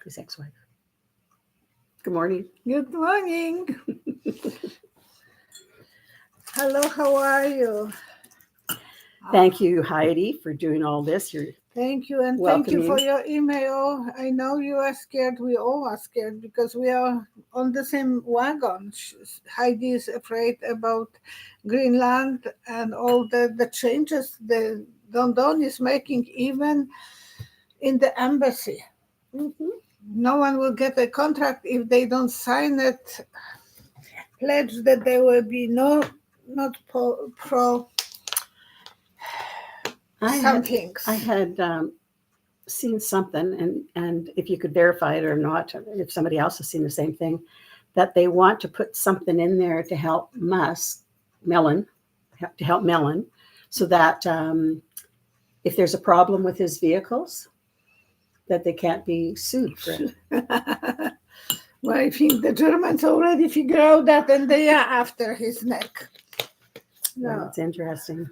his ex-wife. Good morning. Good morning. Hello, how are you? Thank you, Heidi, for doing all this. Thank you, and welcoming. thank you for your email. I know you are scared. We all are scared because we are on the same wagon. Heidi is afraid about Greenland and all the changes that London is making, even in the embassy. Mm-hmm. No one will get a contract if they don't sign it. Pledge that there will be not pro. I had seen something, and if you could verify it or not, if somebody else has seen the same thing, that they want to put something in there to help Mellon, so that if there's a problem with his vehicles, that they can't be sued for it. Well, I think the Germans already figure out that, and they are after his neck. No, it's interesting.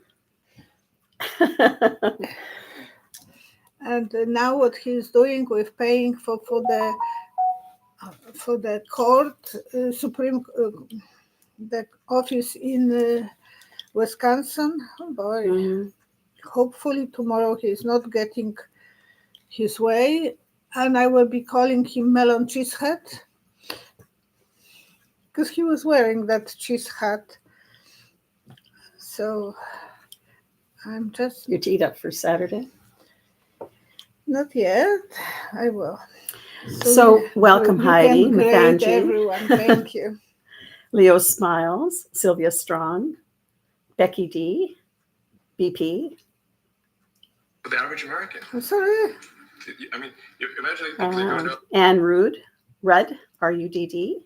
And now what he's doing with paying for the court, Supreme, the office in Wisconsin. Oh boy. Mm-hmm. Hopefully tomorrow he's not getting his way, and I will be calling him Melon Cheesehead because he was wearing that cheese hat. So I'm just... You're teed up for Saturday? Not yet. I will. So welcome, Heidi, Mathanji. Everyone, thank you. Leo Smiles, Sylvia Strong, Becky D, BP. The average American. I'm sorry. I mean, imagine Anne Rudd, R-U-D-D.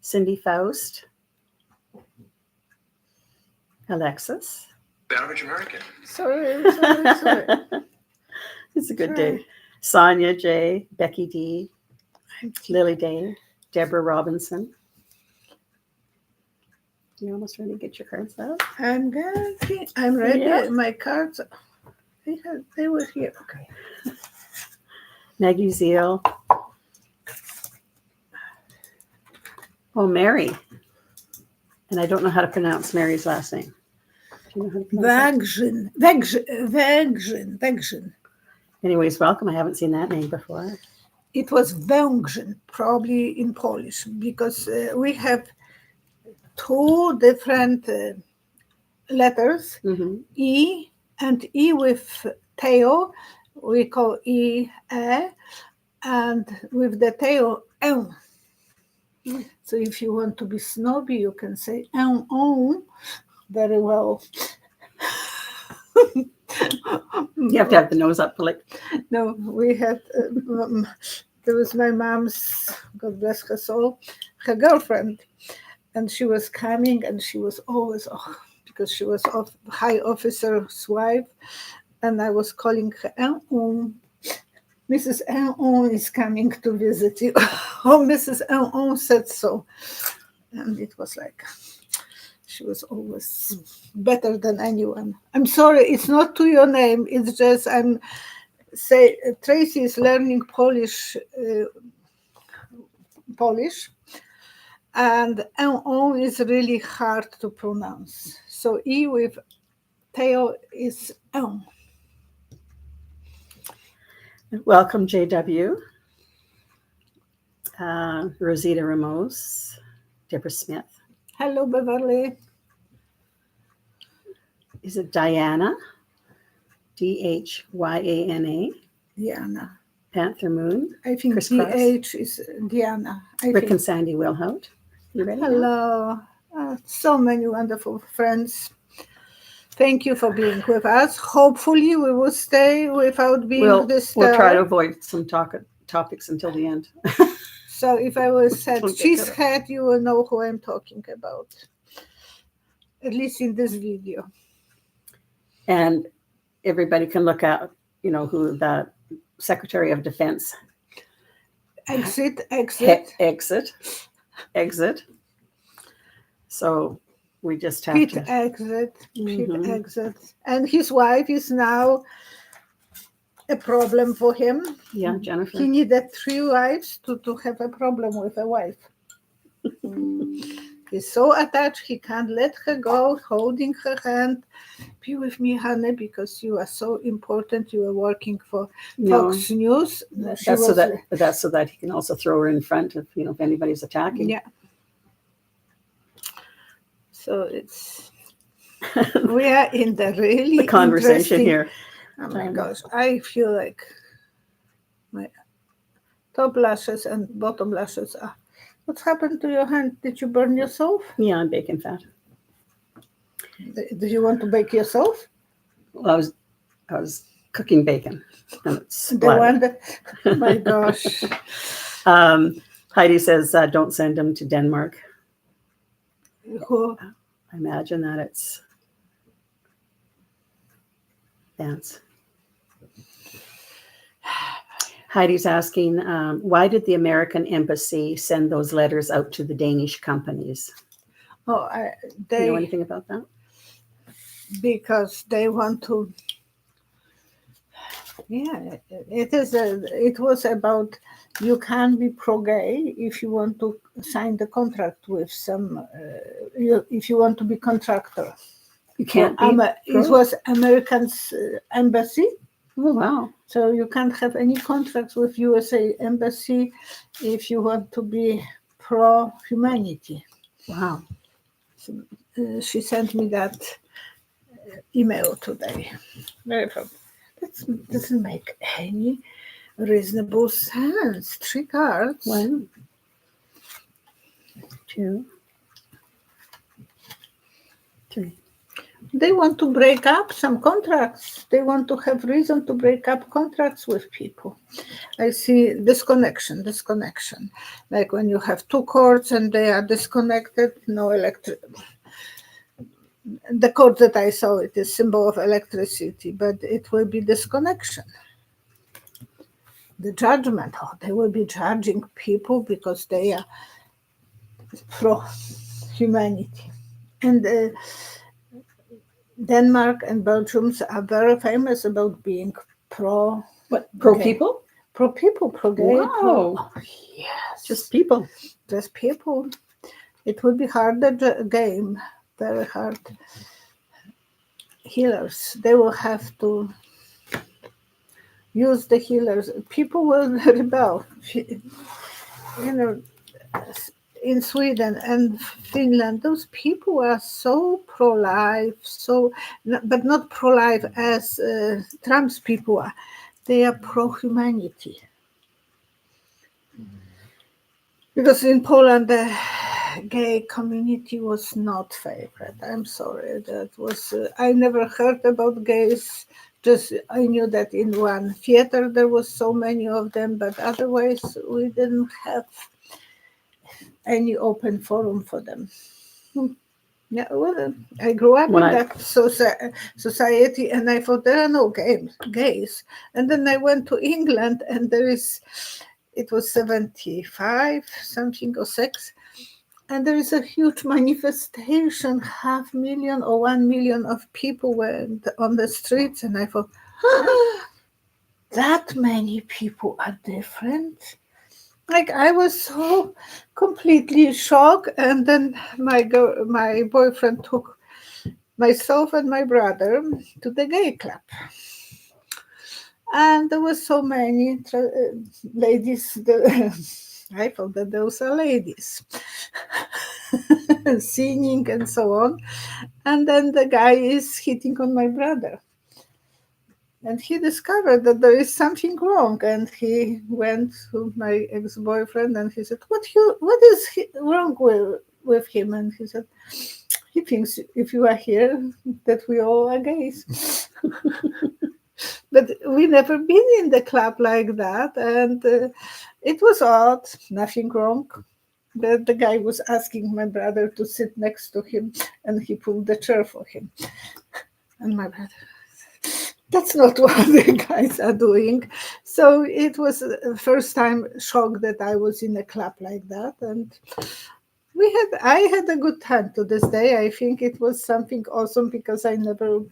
Cindy Faust. Alexis. The average American. Sorry. It's a good day. Sonia J, Becky D, Lily Day, Deborah Robinson. You almost ready to get your cards out? I'm ready. Yeah. My cards, they were here. Okay. Maggie Zeal. Oh, Mary. And I don't know how to pronounce Mary's last name. Do you know how to pronounce Węgrzyn. Anyways, welcome. I haven't seen that name before. It was Węgrzyn, probably in Polish, because we have two different letters, Mm-hmm. E and E with tail, we call E, and with the tail, N. So if you want to be snobby, you can say N, very well. You have to have the nose up, like. No, we had, there was my mom's, God bless her soul, her girlfriend. And she was coming, and she was always, because she was high officer's wife. And I was calling her, Mrs. N is coming to visit you. Mrs. N said so. And it was like, she was always better than anyone. I'm sorry, it's not to your name. It's just Tracy is learning Polish, and N is really hard to pronounce. So E with tail is N. Welcome, JW. Rosita Ramos, Deborah Smith. Hello, Beverly. Is it Diana? Dhyana. Diana. Panther Moon. I think Chris DH is Diana. Rick and Sandy Wilhout. You ready? Hello. So many wonderful friends. Thank you for being with us. Hopefully we will stay without being disturbed. We'll try to avoid some topics until the end. So if I will say cheesehead, you will know who I'm talking about. At least in this video. And everybody can look at, who the Secretary of Defense. Exit. So we just have Pete to exit. And his wife is now a problem for him. Yeah, Jennifer. He needed 3 wives to have a problem with a wife. He's so attached, he can't let her go, holding her hand. Be with me, honey, because you are so important. You are working for No, Fox News. She that's was, so that he can also throw her in front of, if anybody's attacking. yeah. So it's, we are in the really The conversation interesting- here. Oh my gosh, I feel like my top lashes and bottom lashes are. What's happened to your hand? Did you burn yourself? Yeah, I'm bacon fat. Do you want to bake yourself? Well, I was cooking bacon, and it's The one that, oh my gosh. Heidi says, don't send him to Denmark. Who? I imagine that it's Vance. Heidi's asking, why did the American embassy send those letters out to the Danish companies? Oh, Do you know anything about that? Because they want to. Yeah, it was about you can't be pro-gay if you want to sign the contract with some. If you want to be contractor, You can't be. it was American's embassy. Oh, wow. So you can't have any contracts with USA embassy if you want to be pro-humanity. Wow. So, she sent me that email today. Very proud. That doesn't make any reasonable sense. 3 cards. 1, 2, 3. They want to break up some contracts. They want to have reason to break up contracts with people. I see disconnection. Like when you have 2 cords and they are disconnected, no electric. The cord that I saw, it is symbol of electricity, but it will be disconnection. The judgment, they will be judging people because they are pro-humanity. And Denmark and Belgium are very famous about being pro. What, pro-people? Pro-people, pro-gay. Wow. Yes. Just people. Just people. It will be harder game, very hard. Healers, they will have to use the healers. People will rebel. In Sweden and Finland, those people are so pro-life, but not pro-life as Trump's people are. They are pro-humanity. Because in Poland, the gay community was not favored. I'm sorry. That was I never heard about gays. Just I knew that in one theater there was so many of them, but otherwise we didn't have any open forum for them. Yeah, well, I grew up in that society, and I thought there are no gays. And then I went to England, and it was 75 something or 6, and there is a huge manifestation. 500,000 or 1 million of people were on the streets, and I thought, that many people are different. Like I was so completely shocked, and then my boyfriend took myself and my brother to the gay club, and there were so many ladies. I thought that those are ladies singing and so on, and then the guy is hitting on my brother. And he discovered that there is something wrong, and he went to my ex-boyfriend and he said, "What is wrong with him?" And he said, "He thinks if you are here that we all are gays." But we never been in the club like that, and it was odd. Nothing wrong. The guy was asking my brother to sit next to him, and he pulled the chair for him. And my brother, that's not what the guys are doing. So it was the first time shock that I was in a club like that. And I had a good time to this day. I think it was something awesome because I never,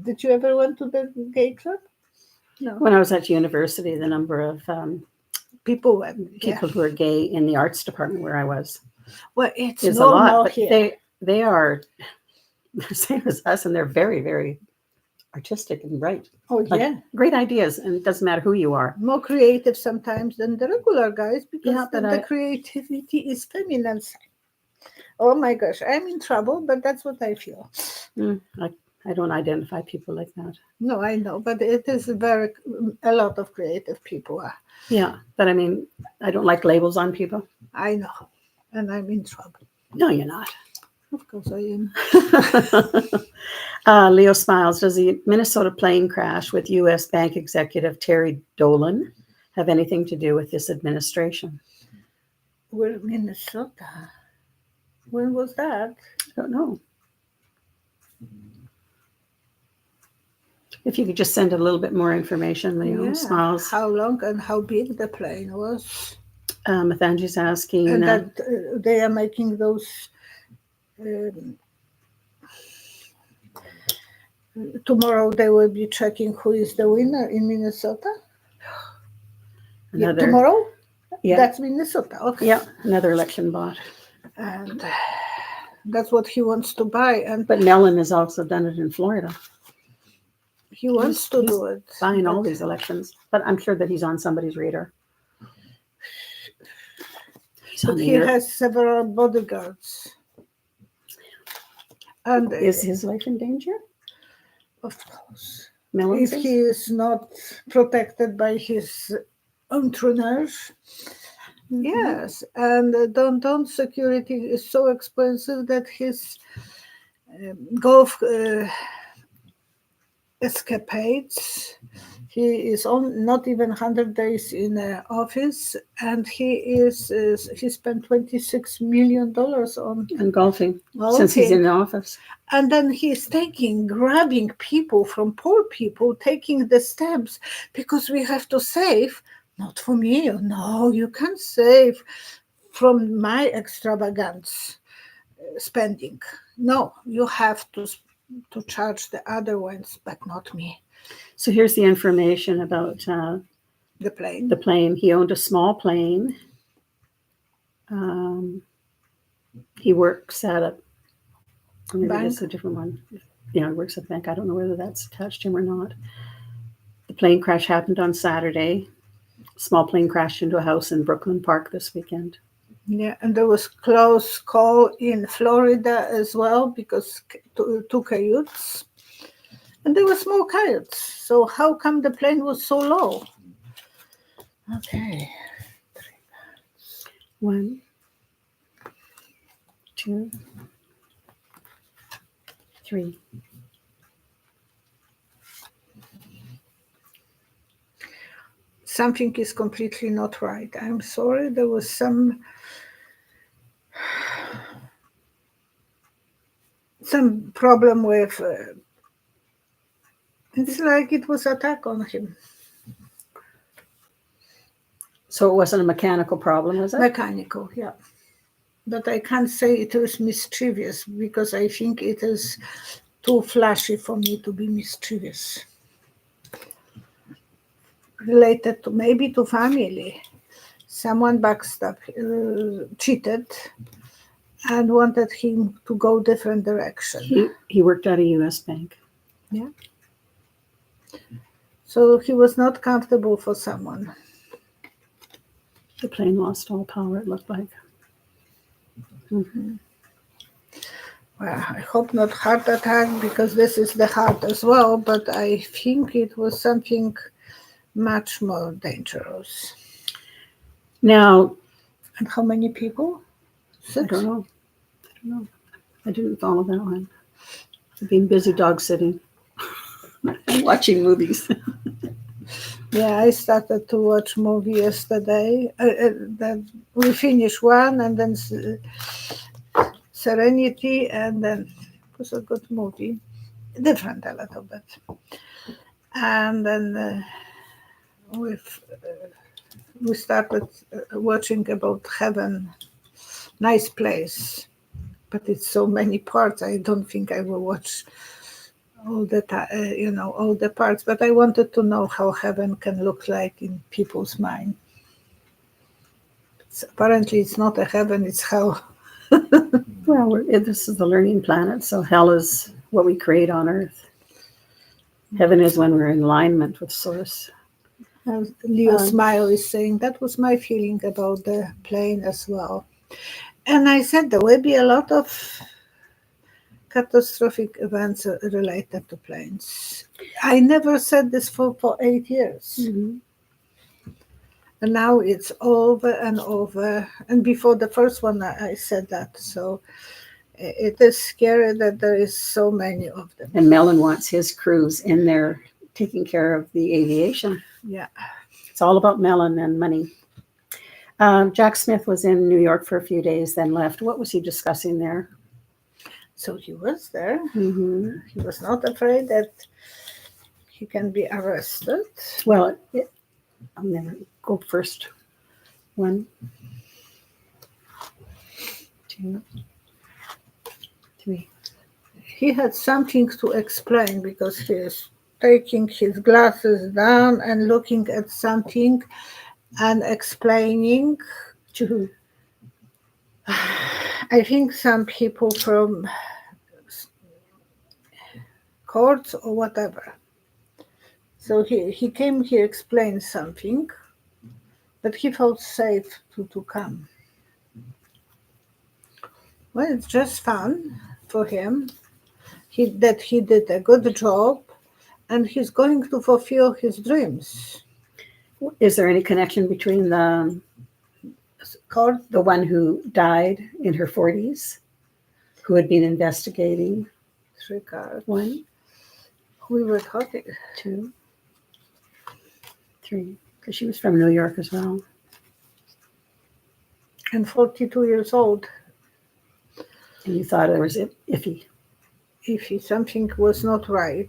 did you ever went to the gay club? No, When I was at university, the number of people were, people who are gay in the arts department where I was Well, it's is a normal lot, but here. they are the same as us, and they're very, very artistic and bright. Oh, Like, yeah. great ideas, and it doesn't matter who you are. More creative sometimes than the regular guys because Yeah, but the creativity is feminine side. Oh my gosh, I'm in trouble, but that's what I feel. I don't identify people like that. No, I know, but it is a lot of creative people. Yeah, but I mean, I don't like labels on people. I know, and I'm in trouble. No, you're not. Of course I am. Leo smiles. Does the Minnesota plane crash with U.S. bank executive Terry Dolan have anything to do with this administration? We're in Minnesota. When was that? I don't know. If you could just send a little bit more information, Leo smiles. How long and how big the plane was. Mathanji's asking. And that they are making those. Tomorrow they will be checking who is the winner in Minnesota. Tomorrow? Yeah. That's Minnesota. Okay. Yeah, another election bot. And that's what he wants to buy. But Mellon has also done it in Florida. He wants to do it. Buying all these elections. But I'm sure that he's on somebody's radar. But he has several bodyguards. And is his life in danger? Of course. Mellon if he is not protected by his entourage. Yes, and downtown security is so expensive that his golf escapades. He is on not even 100 days in office, and he spent $26 million on golfing since he's in the office. And then he's grabbing people from poor people, taking the steps because we have to save. Not for me. No, you can't save from my extravagant spending. No, you have to charge the other ones, but not me. So here's the information about the plane. The plane. He owned a small plane. He works at a maybe it's a different one. Yeah, he works at the bank. I don't know whether that's attached to him or not. The plane crash happened on Saturday. Small plane crashed into a house in Brooklyn Park this weekend. Yeah, and there was close call in Florida as well because two coyotes. And there were small coyotes. So how come the plane was so low? Okay. 1, 2, 3. Something is completely not right. I'm sorry. There was some problem with. It's like it was attack on him. So it wasn't a mechanical problem, was it? Mechanical, yeah. But I can't say it was mischievous because I think it is too flashy for me to be mischievous. Related to maybe to family. Someone cheated and wanted him to go different direction. He worked at a U.S. bank. Yeah. So he was not comfortable for someone. The plane lost all power, it looked like. Mm-hmm. Well, I hope not heart attack because this is the heart as well, but I think it was something much more dangerous. Now, and how many people? 6? I don't know. I didn't follow that one. I've been busy dog sitting and watching movies. Yeah, I started to watch movie yesterday. Then we finished one, and then Serenity, and then it was a good movie, different a little bit. And then we started watching about heaven, nice place, but it's so many parts. I don't think I will watch all the all the parts. But I wanted to know how heaven can look like in people's mind. Apparently, it's not a heaven; it's hell. Well, this is the learning planet, so hell is what we create on Earth. Heaven is when we're in alignment with Source. Leo Smile is saying that was my feeling about the plane as well. And I said there will be a lot of catastrophic events related to planes. I never said this for 8 years. Mm-hmm. And now it's over and over. And before the first one, I said that. So it is scary that there is so many of them. And Mellon wants his crews in there taking care of the aviation. Yeah. It's all about Mellon and money. Jack Smith was in New York for a few days, then left. What was he discussing there? So he was there. Mm-hmm. He was not afraid that he can be arrested. Well, I'll never go first. 1, 2, 3. He had something to explain because he is taking his glasses down and looking at something and explaining To who? I think some people from courts or whatever. So he came, he explained something, but he felt safe to come. Well, it's just fun for him. That he did a good job, and he's going to fulfill his dreams. Is there any connection between the one who died in her 40s, who had been investigating? 3 cards. 1, We were talking. 2, 3. Because she was from New York as well. And 42 years old. And you thought it was iffy. If something was not right.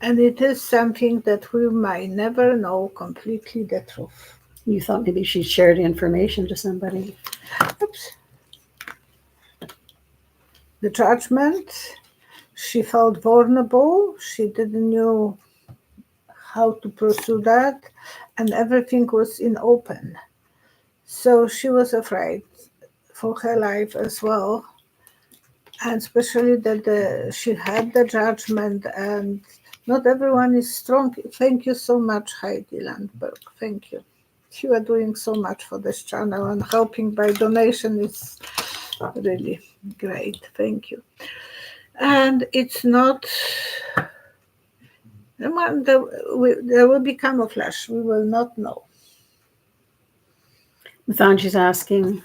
And it is something that we might never know completely the truth. You thought maybe she shared information to somebody. Oops. The judgment, she felt vulnerable. She didn't know how to pursue that. And everything was in open. So she was afraid for her life as well. And especially that she had the judgment, and not everyone is strong. Thank you so much, Heidi Landberg. Thank you. You are doing so much for this channel, and helping by donation is really great. Thank you. And it's not, there will be camouflage. We will not know. Mathanji's asking,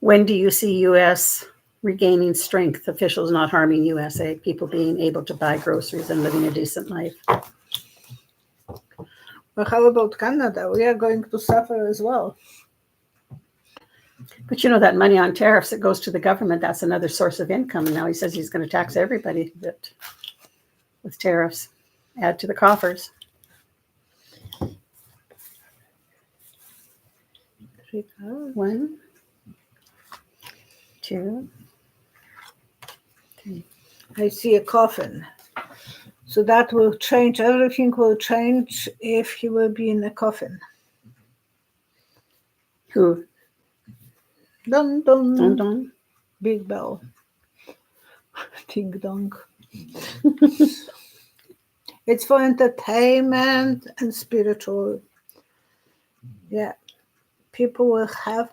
when do you see U.S. regaining strength? Officials not harming USA, people being able to buy groceries and living a decent life. But how about Canada? We are going to suffer as well. But you know that money on tariffs that goes to the government, that's another source of income. And now he says he's going to tax everybody with tariffs, add to the coffers. 1, 2, 3. I see a coffin. So that will change, everything will change if he will be in a coffin. Who? Dun dun. Dun dun. Big bell. Ding dong. It's for entertainment and spiritual. Yeah. People will have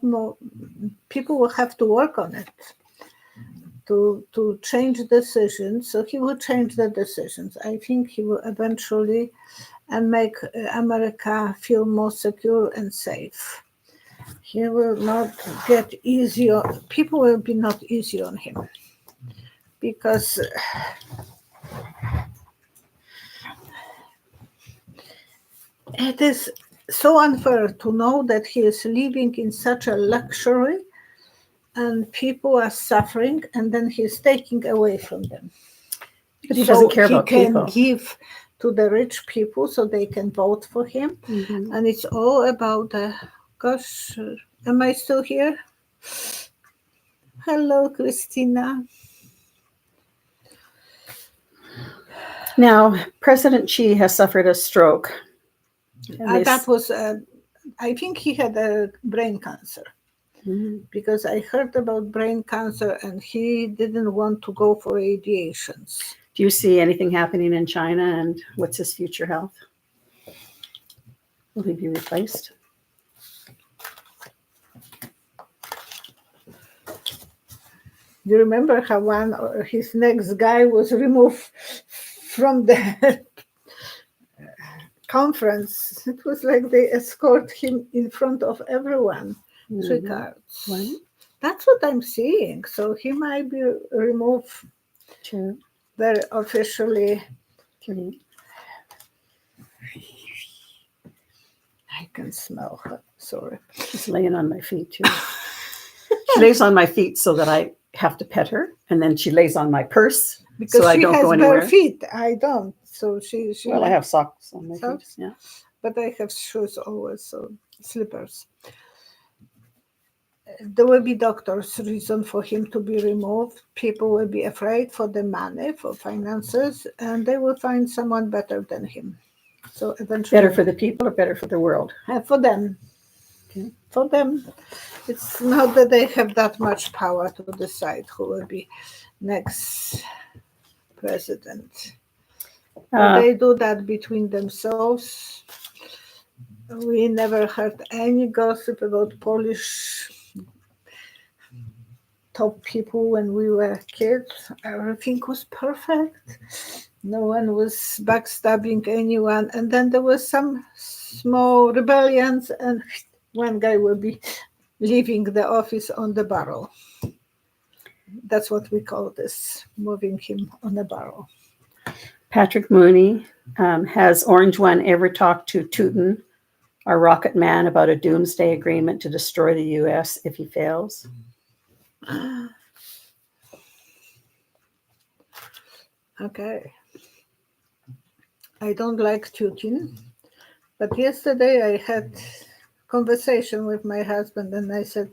to work on it to change decisions. So he will change the decisions. I think he will eventually and make America feel more secure and safe. He will not get easier. People will be not easy on him because it is so unfair to know that he is living in such a luxury and people are suffering, and then he's taking away from them. But he doesn't care about people. people. He can give to the rich people so they can vote for him. Mm-hmm. And it's all about gosh, am I still here? Hello, Christina. Now, President Xi has suffered a stroke. And That was, I think he had a brain cancer. Mhm. Because I heard about brain cancer and he didn't want to go for radiations. Do you see anything happening in China, and what's his future health? Will he be replaced? You remember how his next guy was removed from the conference? It was like they escort him in front of everyone. Mhm. 3 cards. Right. That's what I'm seeing. So he might be removed 2, very officially. 3. I can smell her. Sorry. She's laying on my feet too. She lays on my feet so that I have to pet her, and then she lays on my purse Because so I she don't has go bare anywhere. feet. I don't. So she Well, I have socks on my feet. Socks? Yeah. but I have shoes always, so slippers. There will be doctors' reason for him to be removed. People will be afraid for the money, for finances, and they will find someone better than him. So eventually, Better for the people or better for the world? for them. Okay. For them, it's not that they have that much power to decide who will be next president. They do that between themselves. We never heard any gossip about Polish top people when we were kids. Everything was perfect. No one was backstabbing anyone. And then there was some small rebellions, and one guy will be leaving the office on the barrel. That's what we call this, moving him on a barrel. Patrick Mooney, has Orange One ever talked to Putin, our rocket man, about a doomsday agreement to destroy the U.S. if he fails? Okay. I don't like Putin, but yesterday I had conversation with my husband and I said,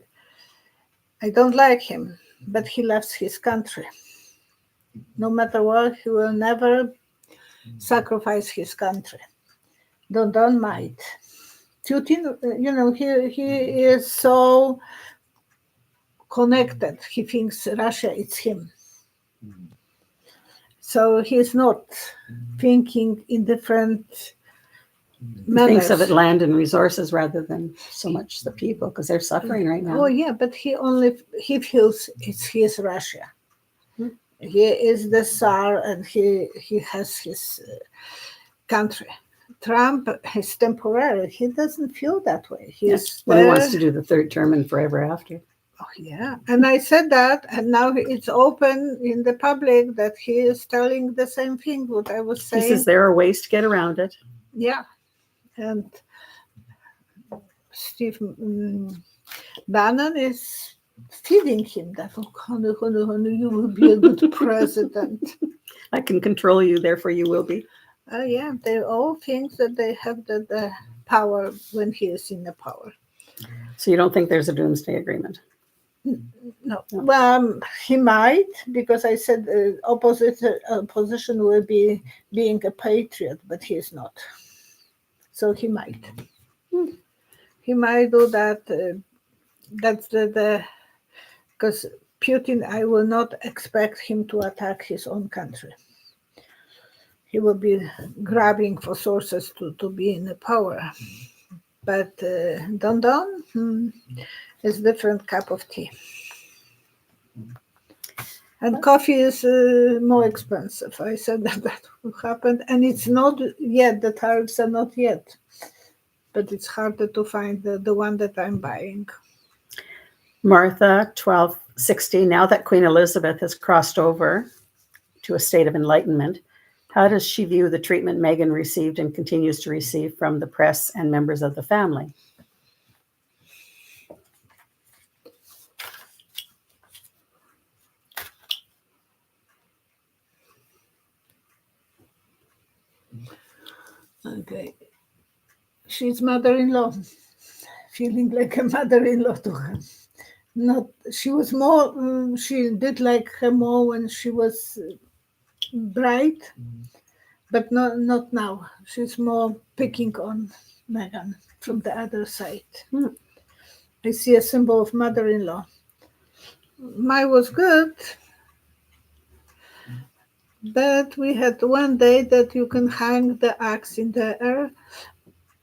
I don't like him, but he loves his country. No matter what, he will never sacrifice his country. Don't mind. Putin, he is so connected. He thinks Russia is him. So he's not thinking in different He thinks of it land and resources rather than so much the people, because they're suffering right now. Oh yeah, but he feels it's his Russia. He is the Tsar and he has his country. Trump is temporary. He doesn't feel that way. He's Well, he wants to do the third term and forever after. Oh yeah, and I said that, and now it's open in the public that he is telling the same thing what I was saying. He says there are ways to get around it. Yeah, and Steve Bannon is feeding him that, oh, honey, you will be a good president. I can control you, therefore you will be. Yeah, they all think that they have the power when he is in the power. So you don't think there's a doomsday agreement? No. Well, he might, because I said opposition will be being a patriot, but he is not. So he might. He might do that. That's because Putin, I will not expect him to attack his own country. He will be grabbing for sources to be in the power. But Don is a different cup of tea. And coffee is more expensive. I said that will happen. And it's not yet, the tariffs are not yet. But it's harder to find the one that I'm buying. Martha, 1260, now that Queen Elizabeth has crossed over to a state of enlightenment, how does she view the treatment Meghan received and continues to receive from the press and members of the family? Okay. She's mother-in-law, feeling like a mother-in-law to her. She was more, she did like her more when she was bride, But not now. She's more picking on Megan from the other side. I see a symbol of mother-in-law. Mine was good, but we had one day that you can hang the axe in the air,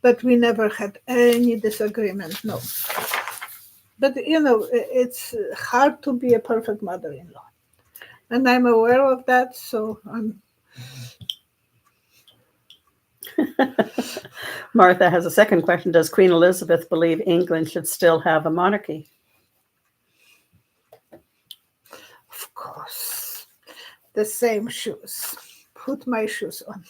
but we never had any disagreement, no. But, it's hard to be a perfect mother-in-law. And I'm aware of that, so I'm... Martha has a second question. Does Queen Elizabeth believe England should still have a monarchy? Of course. The same shoes. Put my shoes on.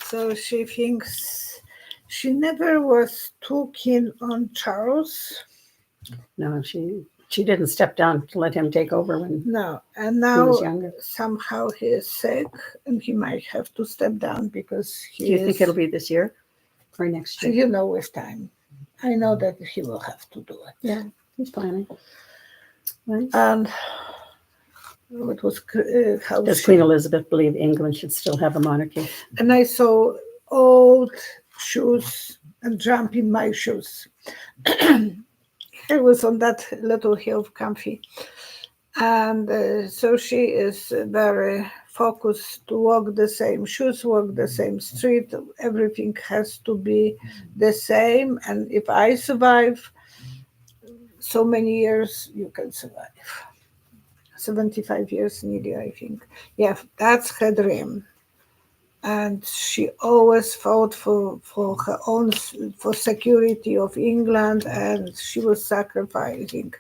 So she thinks she never was too keen on Charles. No, she didn't step down to let him take over when No, and he now was younger. somehow he is sick and he might have to step down because he Do you is, think it'll be this year or next year? with time. I know that he will have to do it. Yeah, he's planning. Right. And it was how Does she- Queen Elizabeth believe England should still have a monarchy? and I saw old shoes and jump in my shoes. It was on that little hill comfy. And so she is very focused to walk the same shoes, walk the same street. Everything has to be the same. And if I survive so many years, you can survive. 75 years nearly, I think. Yeah, that's her dream. And she always fought for her own, for security of England, and she was sacrificing.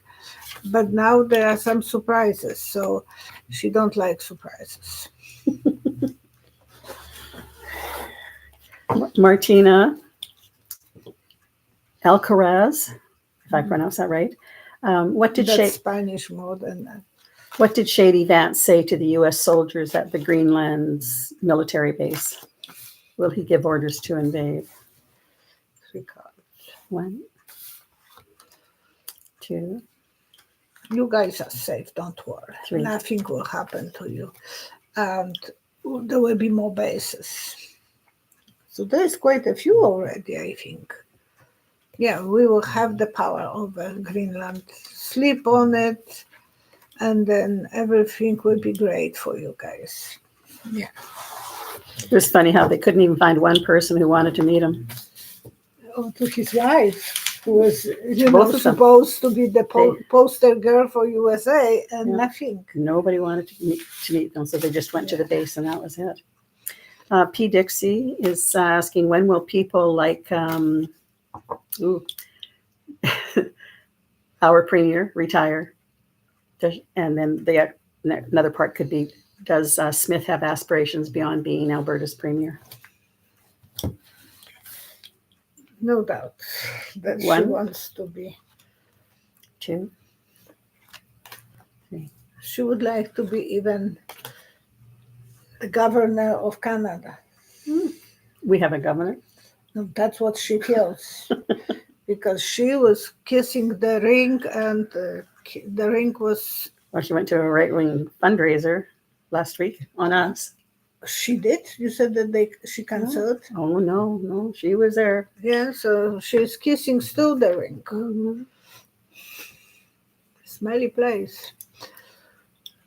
But now there are some surprises, so she don't like surprises. Martina Alcaraz, if I pronounce that right. What did That's Spanish more than that. What did Shady Vance say to the U.S. soldiers at the Greenland's military base? Will he give orders to invade? 3 cards. 1, 2, You guys are safe, don't worry. 3. Nothing will happen to you. And there will be more bases. So there's quite a few already, I think. Yeah, we will have the power over Greenland. Sleep on it, and then everything will be great for you guys. Yeah. It was funny how they couldn't even find one person who wanted to meet him. Oh, to his wife, who was Both of them. supposed to be the poster girl for USA, and Yeah. nothing. Nobody wanted to meet them, so they just went to the base, and that was it. P. Dixie is asking, when will people like our premier retire? And then another part could be, does Smith have aspirations beyond being Alberta's premier? No doubt that she 1, wants to be. 2. She would like to be even the governor of Canada. We have a governor. No, that's what she feels. Because she was kissing the ring, and the ring was... Well, she went to a right-wing fundraiser last week on us. She did? You said that she canceled? Oh, no, she was there. Yeah, so she's kissing still the ring. Mhm. Smelly place.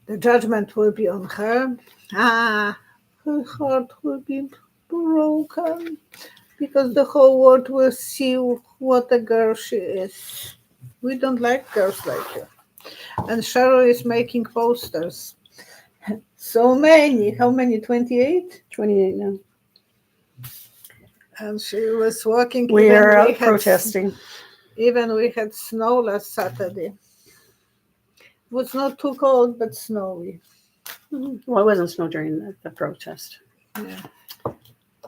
The judgment will be on her. Her heart will be broken because the whole world will see what a girl she is. We don't like girls like her. And Cheryl is making posters. So many. How many? 28? 28 now. And she was walking. We are out protesting. Even we had snow last Saturday. It was not too cold, but snowy. Well, it wasn't snow during the protest. Yeah.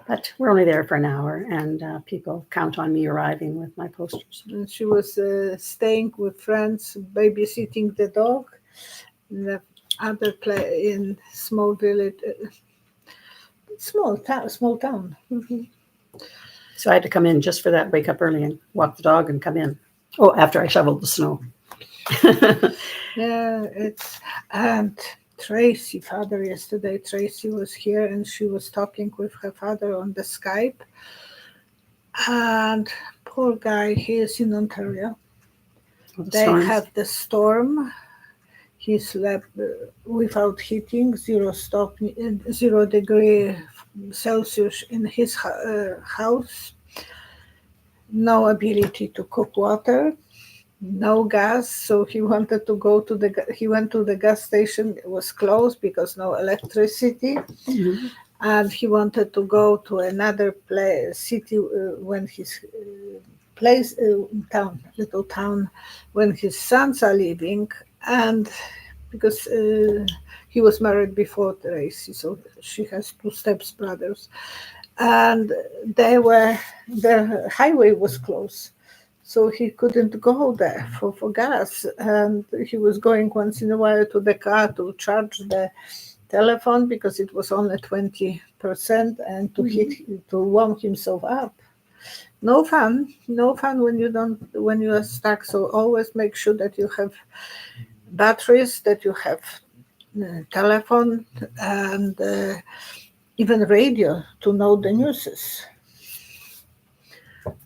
But we're only there for an hour, and people count on me arriving with my posters. And she was staying with friends, babysitting the dog in the other place in small village, small town. Mm-hmm. So I had to come in just for that, wake up early and walk the dog and come in. Oh, after I shoveled the snow. Yeah, and Tracy father yesterday. Tracy was here and she was talking with her father on the Skype. And poor guy, he is in Ontario. They storms. have the storm. He slept without heating, 0 degree Celsius in his house. No ability to cook water. No gas, so he wanted to go to he went to the gas station. It was closed because no electricity. Mhm. And he wanted to go to another city when his little town, when his sons are living, and because he was married before Tracy, so she has 2 stepbrothers, and the highway was closed. So he couldn't go there for gas. And he was going once in a while to the car to charge the telephone because it was only 20% and to warm himself up. No fun when you are stuck. So always make sure that you have batteries, that you have telephone and even radio to know the newses.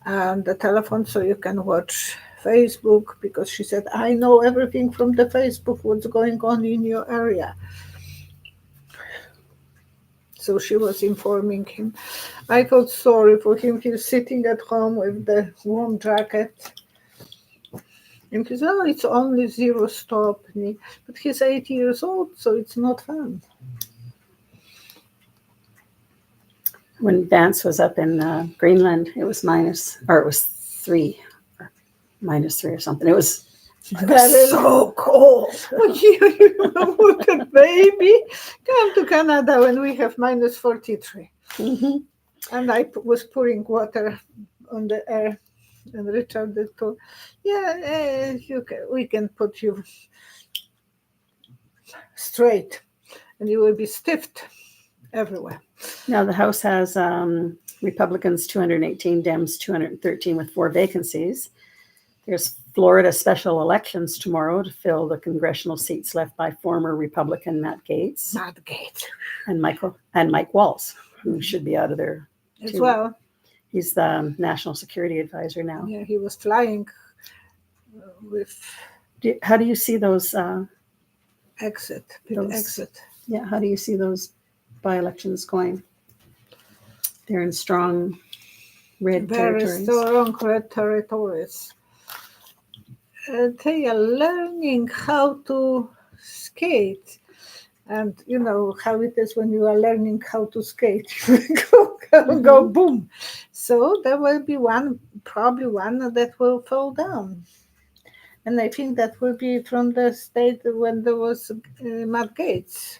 And the telephone so you can watch Facebook, because she said, I know everything from the Facebook, what's going on in your area. So she was informing him. I felt sorry for him. He's sitting at home with the warm jacket. And he said, oh, it's only 0 stopni. But he's 80 years old, so it's not fun. When Vance was up in Greenland, it was -3 or -3 or something. It was so cold. What a baby. Come to Canada when we have -43. Mm-hmm. And I was pouring water on the air, and Richard told, yeah, we can put you straight and you will be stiffed everywhere. Now the House has Republicans 218, Dems 213 with 4 vacancies. There's Florida special elections tomorrow to fill the congressional seats left by former Republican Matt Gaetz and Mike Waltz, who should be out of there as too. well. He's the national security advisor now. Yeah, he was flying with How do you see those exit? Yeah, how do you see those by-elections going? They're in strong red territories. Very strong red territories. They are learning how to skate. And you know how it is when you are learning how to skate. go boom. So there will be probably one that will fall down. And I think that will be from the state when there was Matt Gaetz.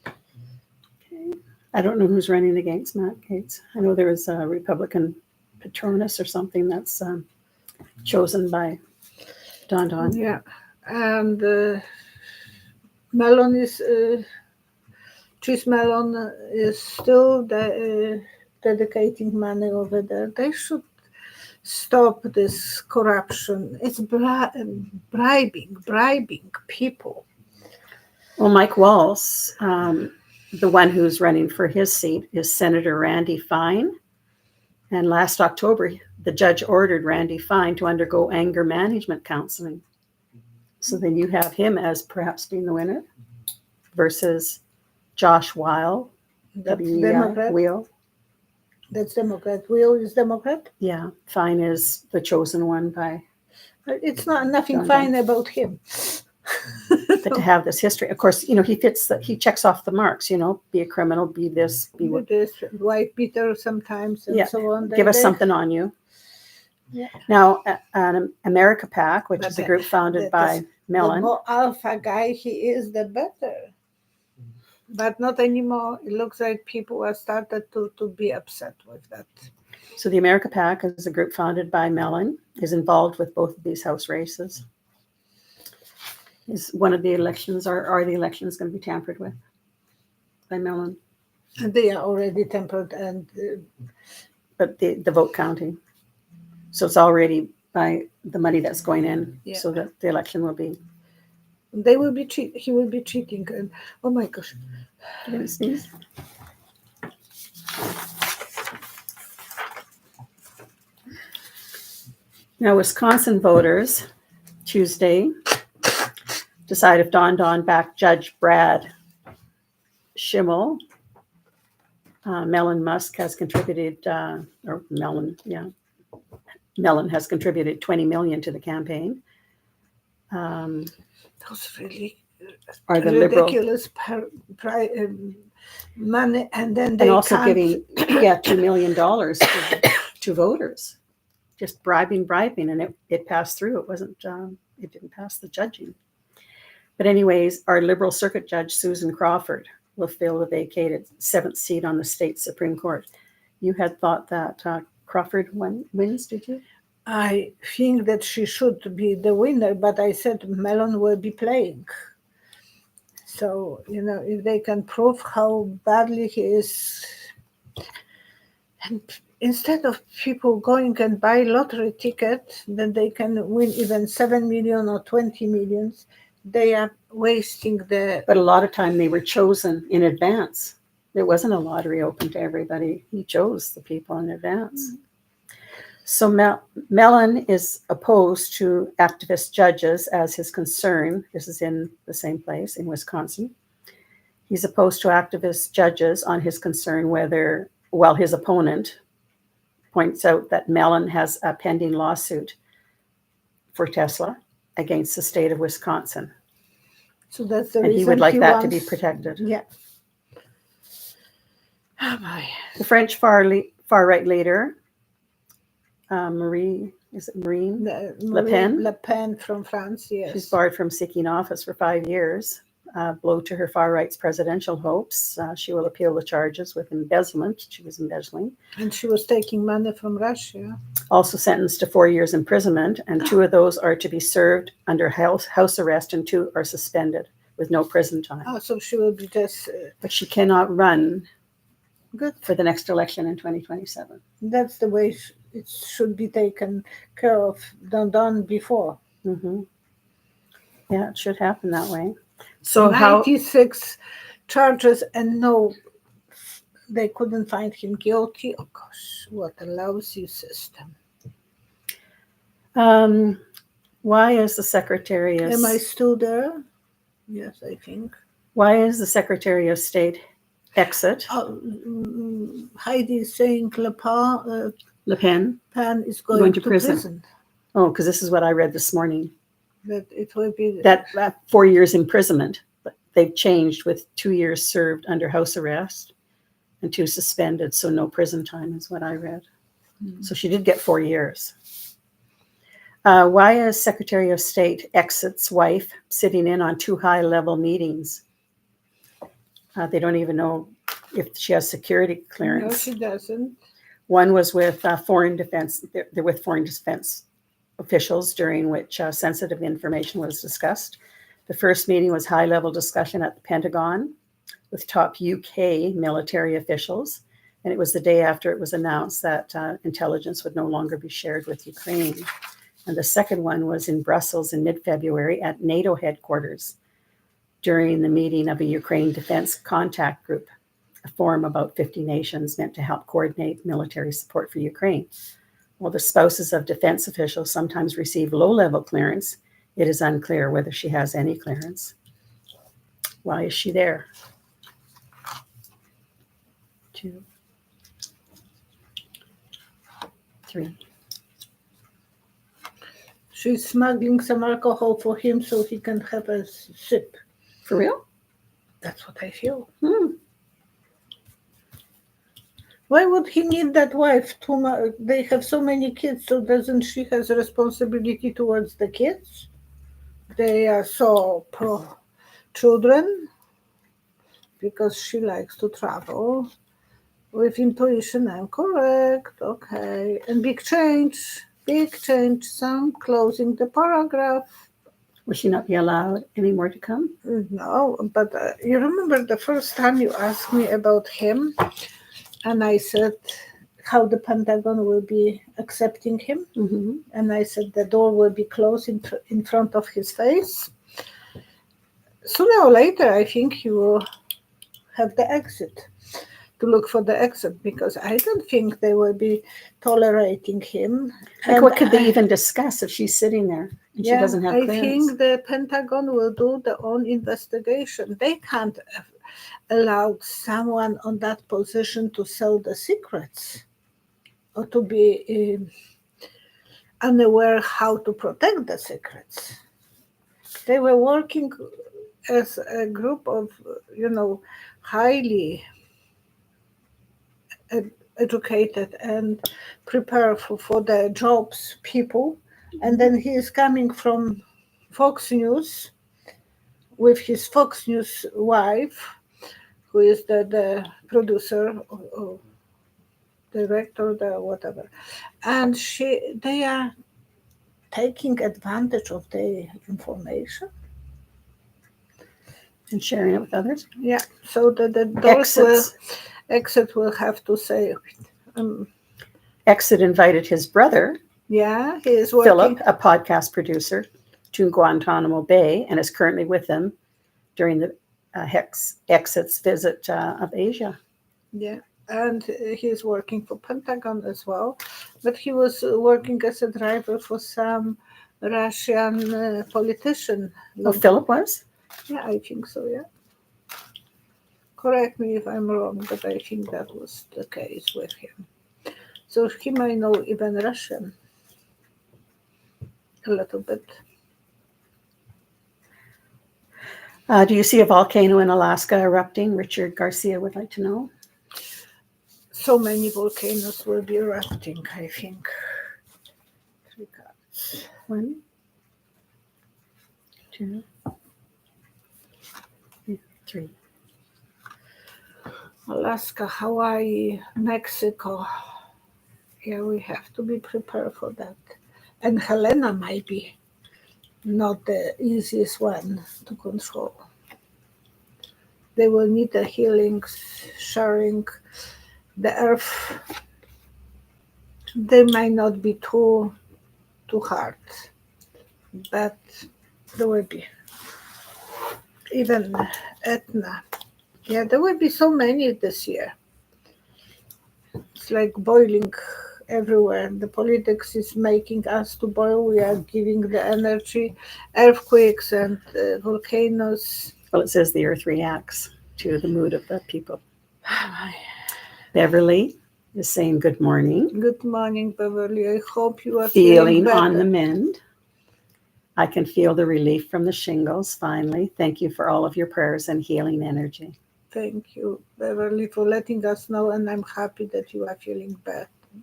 Okay. I don't know who's running against Matt Gaetz. I know there is a Republican Patronus or something that's chosen by Don. Yeah, and Melon is Cheese Melon is still dedicating money over there. They should stop this corruption. It's bribing people. Well, Mike Waltz, the one who's running for his seat, is Senator Randy Fine. And last October, the judge ordered Randy Fine to undergo anger management counseling. So then you have him as perhaps being the winner versus Josh Weil, Democrat. Wheel. That's Democrat. Will is Democrat? Yeah, Fine is the chosen one by... It's nothing fine about him. But to have this history, of course, you know, he checks off the marks, you know, be a criminal, be this, be what. This, white Peter sometimes, and so on. Give us something on you. Yeah. Now, an America PAC, which is a group founded by Mellon. The more alpha guy he is, the better. But not anymore. It looks like people are started to be upset with that. So the America PAC is a group founded by Mellon, is involved with both of these House races. Is one of the elections, are the elections going to be tampered with by Mellon? And they are already tampered, but the vote counting. So it's already by the money that's going in, so that the election will be They will be he will be cheating, and oh my gosh. You gonna sneeze? Now, Wisconsin voters Tuesday decide if Don backed Judge Brad Schimmel. Mellon Musk has contributed, or Mellon, yeah, Mellon has contributed $20 million to the campaign. Those really Are the liberal ridiculous money, and then they and also can't. giving $2 million to voters, just bribing, and it passed through. It wasn't, it didn't pass the judging. But anyways, our liberal circuit judge Susan Crawford will fill the vacated 7th seat on the state Supreme Court. You had thought that Crawford wins, did you? I think that she should be the winner, but I said Mellon will be playing. So, if they can prove how badly he is, and instead of people going and buy lottery ticket, then they can win even 7 million or 20 millions. They are wasting the. But a lot of time they were chosen in advance. There wasn't a lottery open to everybody. He chose the people in advance. So Mellon is opposed to activist judges as his concern. This is in the same place in Wisconsin. He's opposed to activist judges on his concern while his opponent points out that Mellon has a pending lawsuit for Tesla against the state of Wisconsin. So that's the and reason he would like that wants, to be protected. Yeah. Oh my. The French far-right leader, Marine Le Pen? Le Pen from France, yes. She's barred from seeking office for 5 years. Blow to her far-right's presidential hopes. She will appeal the charges with embezzlement. She was embezzling. And she was taking money from Russia. Also sentenced to 4 years imprisonment, and 2 of those are to be served under house arrest, and 2 are suspended with no prison time. Oh, so she will be just. But she cannot run Good for the next election in 2027. That's the way it should be taken care of, done before. Mm-hmm. Yeah, it should happen that way. So 96 charges, and no, they couldn't find him guilty. Oh gosh, what a lousy system. Why is the Secretary of Am I still there? Yes, I think. Why is the Secretary of State exit? Heidi is saying Le Pen is going to prison. Oh, because this is what I read this morning. That it will be that 4 years imprisonment, but they've changed with 2 years served under house arrest and 2 suspended, so no prison time is what I read. Mm-hmm. So she did get 4 years. Why is Secretary of State exit's wife sitting in on 2 high-level meetings? They don't even know if she has security clearance. No, she doesn't. One was with foreign defense. They're with foreign defense officials, during which sensitive information was discussed. The first meeting was high-level discussion at the Pentagon with top UK military officials, and it was the day after it was announced that intelligence would no longer be shared with Ukraine. And the second one was in Brussels in mid-February at NATO headquarters during the meeting of a Ukraine Defense Contact Group, a forum about 50 nations meant to help coordinate military support for Ukraine. While the spouses of defense officials sometimes receive low-level clearance, it is unclear whether she has any clearance. Why is she there? 2, 3. She's smuggling some alcohol for him so he can have a sip. For real? That's what I feel. Why would he need that wife? They have so many kids, so doesn't she have a responsibility towards the kids? They are so pro-children because she likes to travel. With intuition, I'm correct. Okay. And big change. Some closing the paragraph. Will she not be allowed anymore to come? No, but you remember the first time you asked me about him? And I said how the Pentagon will be accepting him. Mm-hmm. And I said the door will be closed in front of his face. sooner or later, I think he will have the exit, to look for the exit, because I don't think they will be tolerating him. Like, And what could they I- even discuss if she's sitting there and she doesn't have I clearance? think the Pentagon will do their own investigation. They can't allow someone on that position to sell the secrets or to be unaware how to protect the secrets. They were working as a group of, highly educated and prepared for their jobs people. And then he is coming from Fox News with his Fox News wife, who is the producer or director, the whatever. And they are taking advantage of the information. And sharing it with others? Yeah. So those exit will have to say, Exit invited his brother, yeah, he is working. Philip, a podcast producer, to Guantanamo Bay and is currently with them during the Exit's visit of Asia. Yeah, and he's working for Pentagon as well, but he was working as a driver for some Russian politician. Oh, Philip was? Yeah, I think so, yeah. Correct me if I'm wrong, but I think that was the case with him. So he might know even Russian a little bit. Do you see a volcano in Alaska erupting? Richard Garcia would like to know. So many volcanoes will be erupting, I think. 3 cards. 1, 2, 3. Alaska, Hawaii, Mexico. Yeah, we have to be prepared for that. And Helena might be not the easiest one to control. They will need a healing, sharing the earth. They might not be too hard, but there will be. Even Etna. Yeah, there will be so many this year. It's like boiling everywhere. The politics is making us to boil. We are giving the energy, earthquakes and volcanoes. Well, it says the earth reacts to the mood of the people. Beverly is saying good morning. Good morning, Beverly. I hope you are Feeling better. on the mend. I can feel the relief from the shingles finally. Thank you for all of your prayers and healing energy. Thank you, Beverly, for letting us know, and I'm happy that you are feeling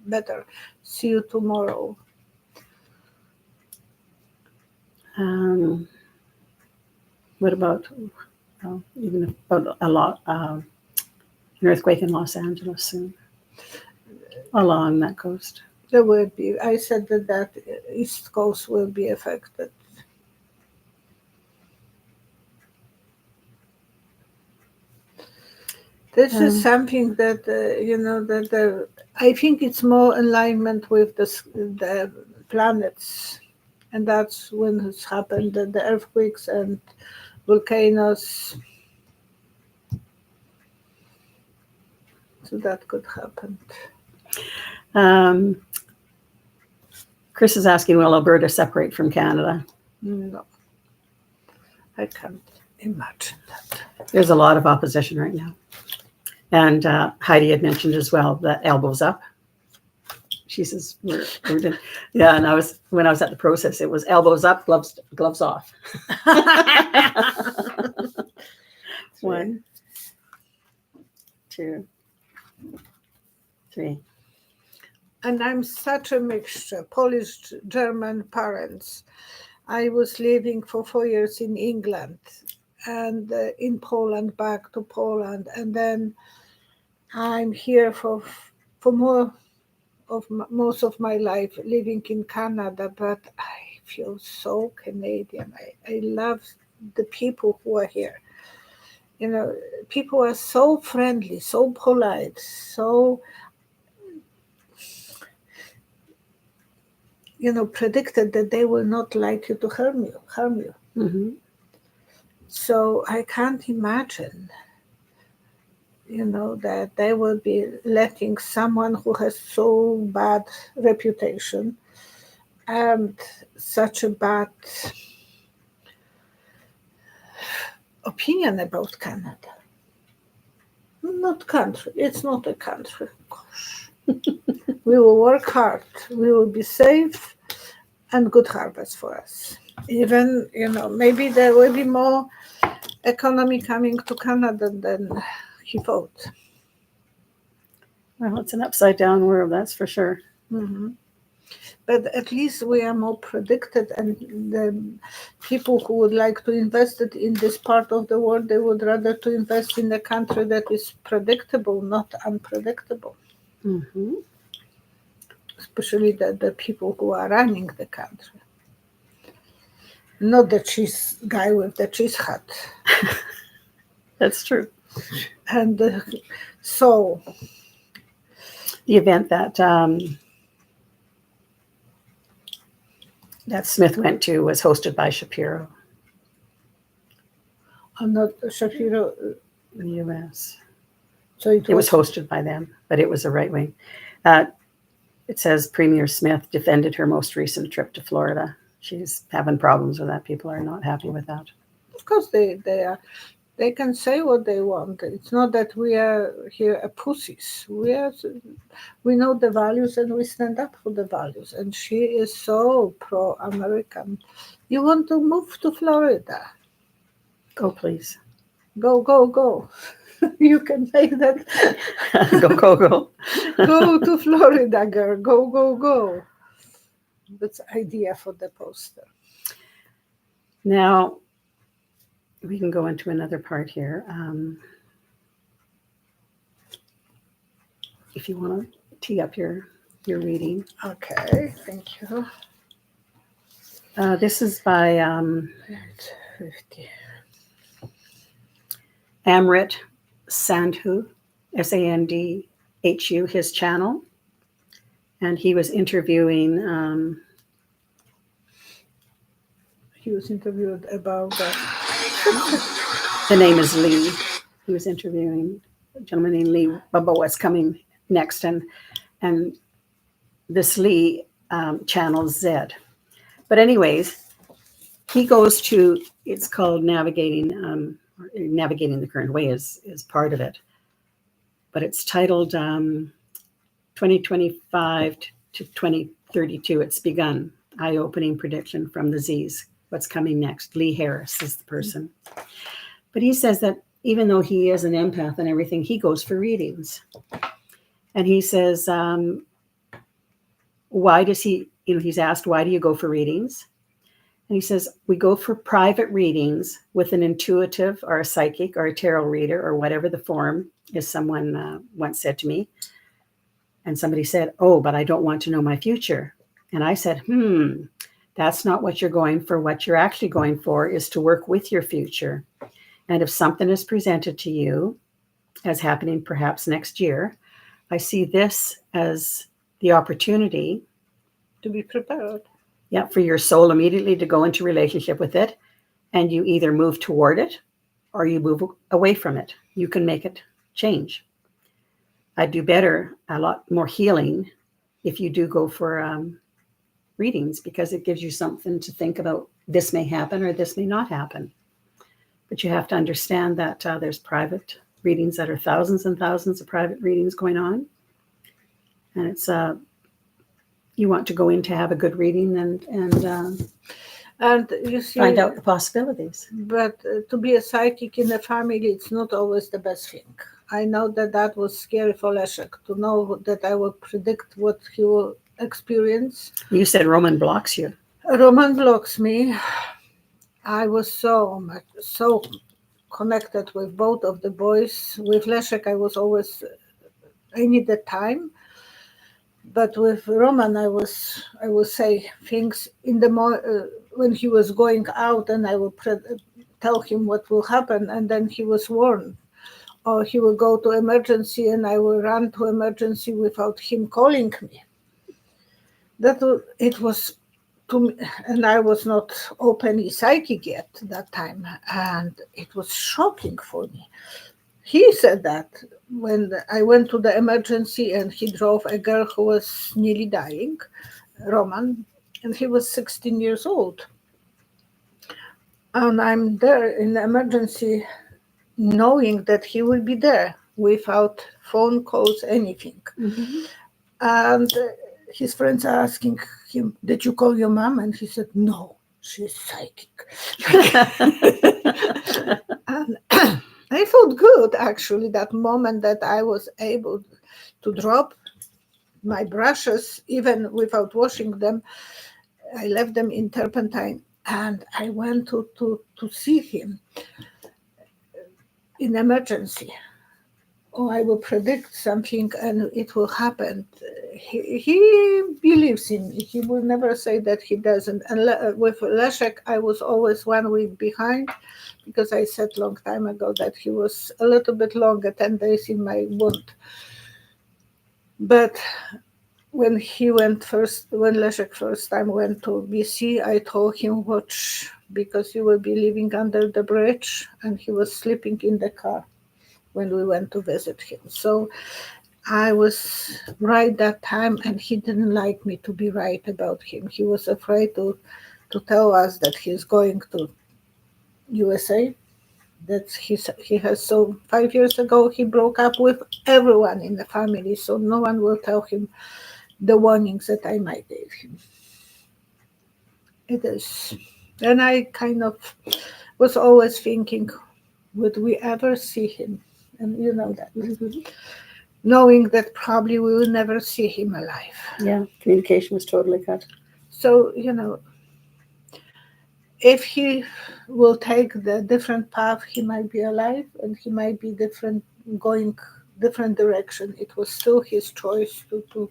better. See you tomorrow. What about even about an earthquake in Los Angeles soon along that coast? There will be. I said that East Coast will be affected. This is something that that I think it's more alignment with the planets, and that's when it's happened. The earthquakes and volcanoes. So that could happen. Chris is asking, will Alberta separate from Canada? No, I can't imagine that. There's a lot of opposition right now. And Heidi had mentioned as well that elbows up. She says, we're doing, yeah, and when I was at the process, it was elbows up, gloves off. 1, 2, 3. And I'm such a mixture, Polish, German parents. I was living for 4 years in England and in Poland, back to Poland. And then I'm here for most of my life living in Canada, but I feel so Canadian. I love the people who are here. People are so friendly, so polite, so predicted that they will not like you to harm you. Mm-hmm. So I can't imagine, that they will be letting someone who has so bad reputation and such a bad opinion about Canada. Not country. It's not a country. Gosh. We will work hard. We will be safe and good harvest for us. Even, maybe there will be more economy coming to Canada than he thought. Well, it's an upside down world, that's for sure. Mm-hmm. But at least we are more predicted, and the people who would like to invest it in this part of the world, they would rather to invest in a country that is predictable, not unpredictable. Mm-hmm. Especially the people who are running the country. Not the cheese guy with the cheese hat. That's true. And so... The event that that Smith went to was hosted by Shapiro. I'm not Shapiro. In the U.S. So it was hosted by them, but it was a right wing. It says Premier Smith defended her most recent trip to Florida. She's having problems with that. People are not happy with that. Of course, they are. They can say what they want. It's not that we are here pussies. We know the values and we stand up for the values. And she is so pro-American. You want to move to Florida? Go, please. Go, go, go. You can make that. Go, go, go. Go to Florida, girl. Go, go, go. That's idea for the poster. Now, we can go into another part here. If you want to tee up your reading. Okay, thank you. This is by 50. Amrit Sandhu, Sandhu, his channel. And he was interviewing... He was interviewed about the name is Lee. He was interviewing a gentleman named Lee. Bubba was coming next, and this Lee channels Zed. But anyways, he goes to, it's called Navigating the Current Way is part of it. But it's titled 2025 to 2032. It's begun. Eye-opening prediction from the Z's. What's coming next? Lee Harris is the person. But he says that even though he is an empath and everything, he goes for readings. And he says, why does he, he's asked, why do you go for readings? And he says, we go for private readings with an intuitive or a psychic or a tarot reader or whatever the form is, someone once said to me. And somebody said, oh, but I don't want to know my future. And I said, that's not what you're going for. What you're actually going for is to work with your future. And if something is presented to you as happening perhaps next year, I see this as the opportunity to be prepared. Yeah, for your soul immediately to go into relationship with it. And you either move toward it or you move away from it. You can make it change. I do better, a lot more healing if you do go for readings, because it gives you something to think about. This may happen or this may not happen. But you have to understand that there's private readings that are thousands and thousands of private readings going on. And it's you want to go in to have a good reading and you see, find out the possibilities. But to be a psychic in a family, it's not always the best thing. I know that was scary for Leszek, to know that I will predict what he will experience. You said Roman blocks you. Roman blocks me. I was so connected with both of the boys. With Leszek, I needed time. But with Roman, I would say things in the when he was going out, and I would tell him what will happen, and then he was warned. Or he will go to emergency, and I will run to emergency without him calling me. It was to me, and I was not openly psychic yet that time, and it was shocking for me. He said that when I went to the emergency and he drove a girl who was nearly dying, Roman, and he was 16 years old. And I'm there in the emergency knowing that he will be there without phone calls, anything. Mm-hmm. And his friends are asking him, "Did you call your mom?" And he said, "No, she's psychic." And I felt good, actually, that moment that I was able to drop my brushes, even without washing them. I left them in turpentine, and I went to see him in emergency. Oh, I will predict something and it will happen. He believes in me. He will never say that he doesn't. And with Leszek, I was always 1 week behind because I said long time ago that he was a little bit longer, 10 days in my wound. But when Leszek first time went to BC, I told him, watch, because you will be living under the bridge, and he was sleeping in the car when we went to visit him. So I was right that time, and he didn't like me to be right about him. He was afraid to tell us that he's going to USA. That he has, so 5 years ago he broke up with everyone in the family, so no one will tell him the warnings that I might give him. It is. And I kind of was always thinking, would we ever see him? And you know that. Mm-hmm. Knowing that probably we will never see him alive. Yeah, communication was totally cut. So, if he will take the different path, he might be alive and he might be going different direction. It was still his choice to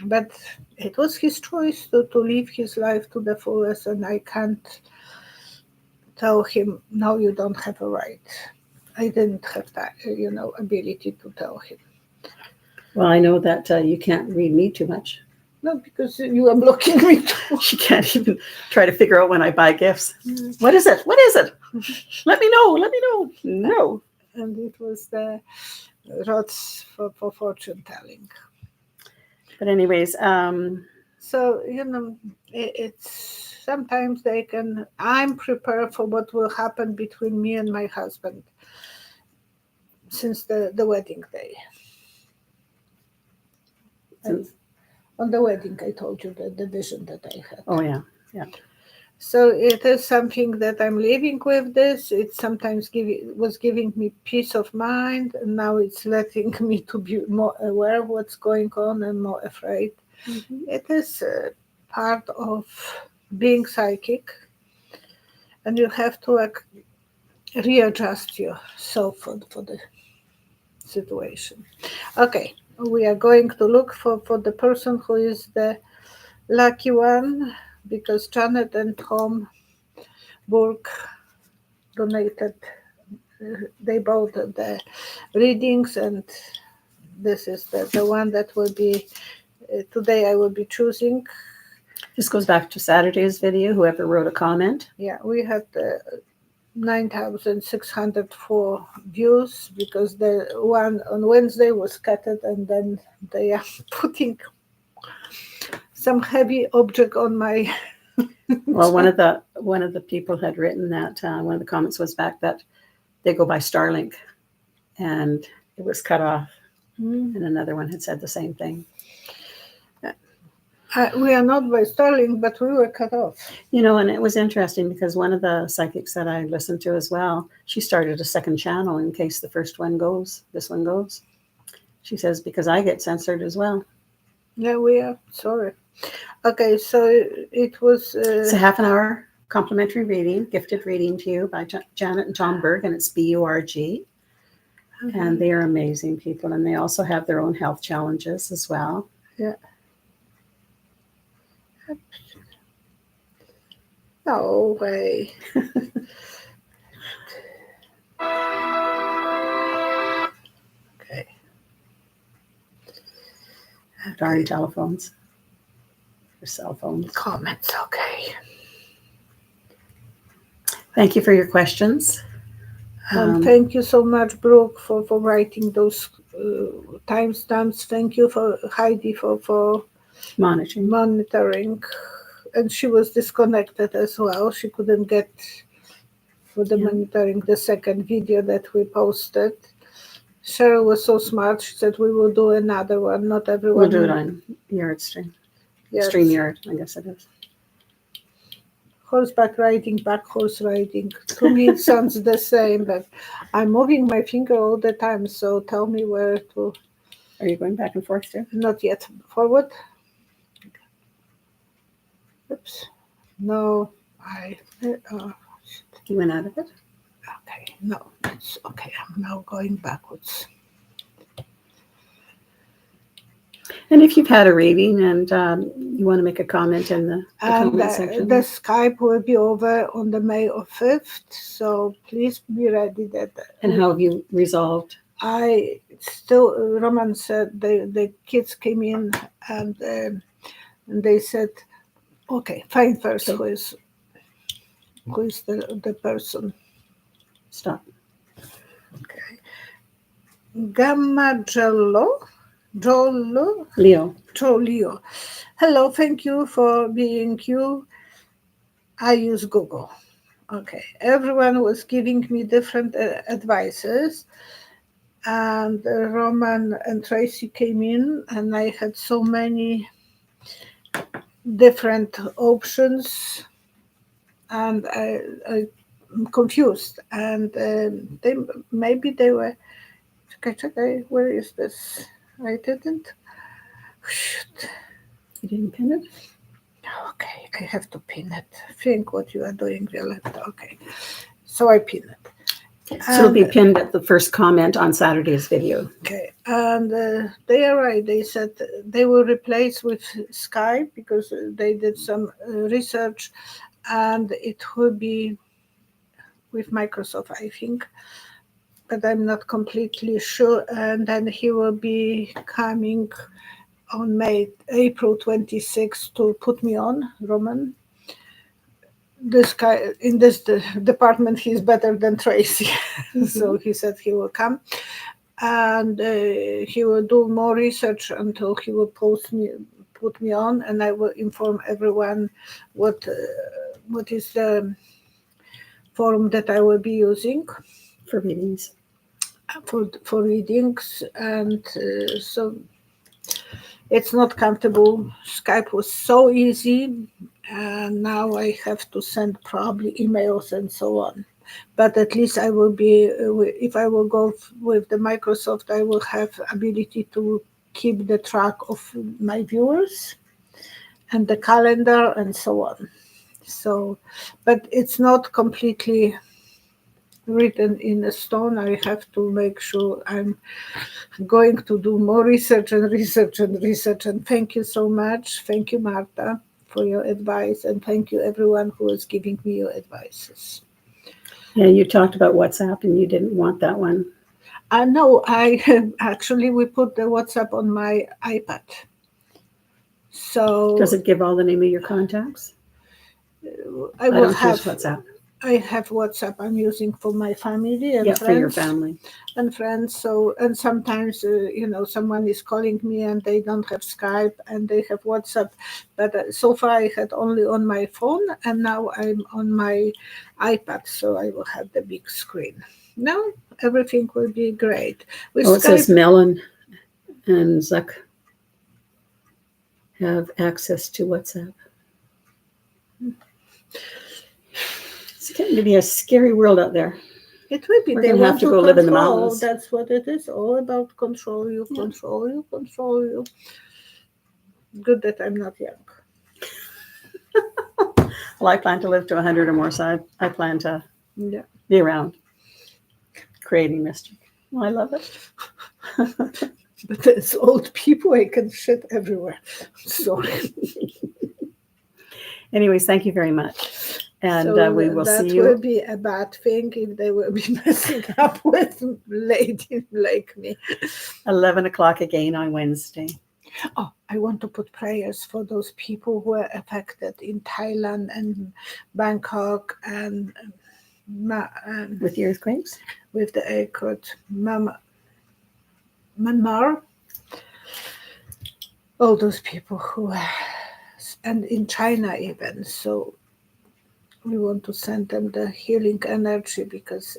but it was his choice to live his life to the fullest, and I can't tell him, no, you don't have a right. I didn't have that, ability to tell him. Well, I know that you can't read me too much. No, because you are blocking me too. She can't even try to figure out when I buy gifts. What is it? What is it? Let me know. Let me know. No. And it was the rods for fortune telling. But anyways, so it's sometimes I'm prepared for what will happen between me and my husband since the wedding day. On the wedding, I told you the vision that I had. Oh yeah. So it is something that I'm living with this. It sometimes was giving me peace of mind, and now it's letting me to be more aware of what's going on and more afraid. Mm-hmm. It is part of being psychic, and you have to readjust yourself for the situation. Okay, we are going to look for the person who is the lucky one, because Janet and Tom Burke donated, they bought the readings, and this is the one that will be, today I will be choosing. This goes back to Saturday's video, whoever wrote a comment. Yeah, we had 9,604 views because the one on Wednesday was cut, and then they are putting some heavy object on my Well, one of the people had written that one of the comments was back that they go by Starlink, and it was cut off. And another one had said the same thing. We are not by Starlink, but we were cut off. And it was interesting because one of the psychics that I listened to as well, she started a second channel in case the first one goes, this one goes. She says, because I get censored as well. Yeah, we are. Sorry. Okay, so it was... it's a half an hour complimentary reading, gifted reading to you by Janet and Tom Berg, and it's B-U-R-G. Mm-hmm. And they are amazing people, and they also have their own health challenges as well. Yeah. No way. Okay. Darn telephones. Your cell phones. Comments, okay. Thank you for your questions. And thank you so much, Brooke, for writing those timestamps. Thank you for Heidi for monitoring. And she was disconnected as well. She couldn't get for the monitoring the second video that we posted. Cheryl was so smart. She said we will do another one. Not everyone. We'll do it on Yardstream. Yes. StreamYard, I guess it is. Horseback riding, back horse riding. To me, it sounds the same, but I'm moving my finger all the time. So tell me where to. Are you going back and forth too? Not yet. Forward. Oops. No, You went out of it? Okay, no, it's okay. I'm now going backwards. And if you've had a reading and you want to make a comment in the comment section. The Skype will be over on the May 5th, so please be ready. And how have you resolved? Roman said the kids came in and they said, okay, find first who is the person. Stop. Okay. Gamma Jollo. Leo. Hello, thank you for being you. I use Google. Okay. Everyone was giving me different advices. And Roman and Tracy came in, and I had so many different options. And I'm confused. And they were. Okay, where is this? I didn't. Shoot. You didn't pin it? Okay, I have to pin it. Think what you are doing, Violetta. Okay, so I pin it. So it'll be pinned at the first comment on Saturday's video. Okay, and they are right. They said they will replace with Skype because they did some research, and it will be with Microsoft, I think. But I'm not completely sure. And then he will be coming on April 26th to put me on, Roman. This guy in this department, he's better than Tracy. Mm-hmm. So he said he will come. And he will do more research until he will put me on, and I will inform everyone what is the forum that I will be using for readings. For readings, and so it's not comfortable. Skype was so easy, and now I have to send probably emails and so on. But at least I will be, if I will go with the Microsoft, I will have ability to keep the track of my viewers and the calendar and so on. So, but it's not completely written in a stone. I have to make sure I'm going to do more research. And thank you so much. Thank you, Marta, for your advice, and thank you everyone who is giving me your advices. Yeah, you talked about WhatsApp and you didn't want that one. No, we put the WhatsApp on my iPad. So does it give all the name of your contacts? I don't have WhatsApp. I have WhatsApp I'm using for my family and friends. For your family. And friends. So, and sometimes, someone is calling me and they don't have Skype and they have WhatsApp. But so far I had only on my phone, and now I'm on my iPad. So I will have the big screen. Now everything will be great. With Skype, it says Melon and Zuck have access to WhatsApp. It's getting to be a scary world out there. It will be. They have to go live in the mountains. That's what it is all about. Control you. Good that I'm not young. Well, I plan to live to 100 or more, so I plan to be around creating mischief. Well, I love it. But as old people, I can shit everywhere. Sorry. Anyways, thank you very much. And we will see you. That will be a bad thing if they will be messing up with ladies like me. 11 o'clock again on Wednesday. Oh, I want to put prayers for those people who were affected in Thailand and Bangkok and With the earthquakes? with the earthquake, Myanmar. All those people who, and in China even. So we want to send them the healing energy because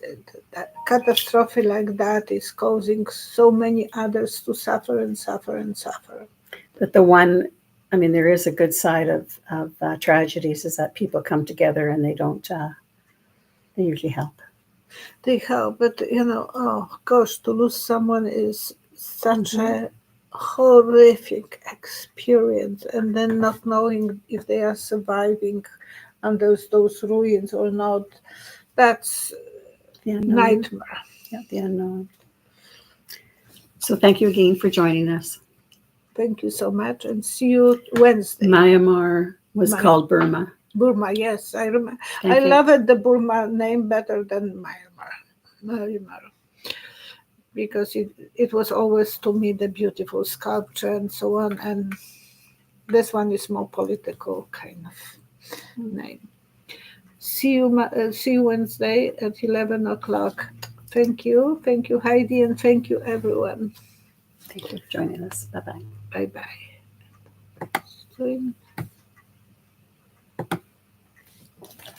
that catastrophe like that is causing so many others to suffer and suffer and suffer. But the one, I mean, there is a good side of tragedies is that people come together and they don't, they usually help. They help, but oh gosh, to lose someone is such a horrific experience, and then not knowing if they are surviving under those ruins or not, that's The unknown. nightmare. Yeah, the unknown. So thank you again for joining us. Thank you so much, and see you Wednesday. Myanmar was called Burma. Burma, yes, I remember. Thank I you. love it, the Burma name better than Myanmar, because it was always to me the beautiful sculpture and so on, and this one is more political kind of name. See you Wednesday at 11 o'clock. Thank you, Heidi, and thank you, everyone. Thank you for joining us. Bye-bye. Bye-bye.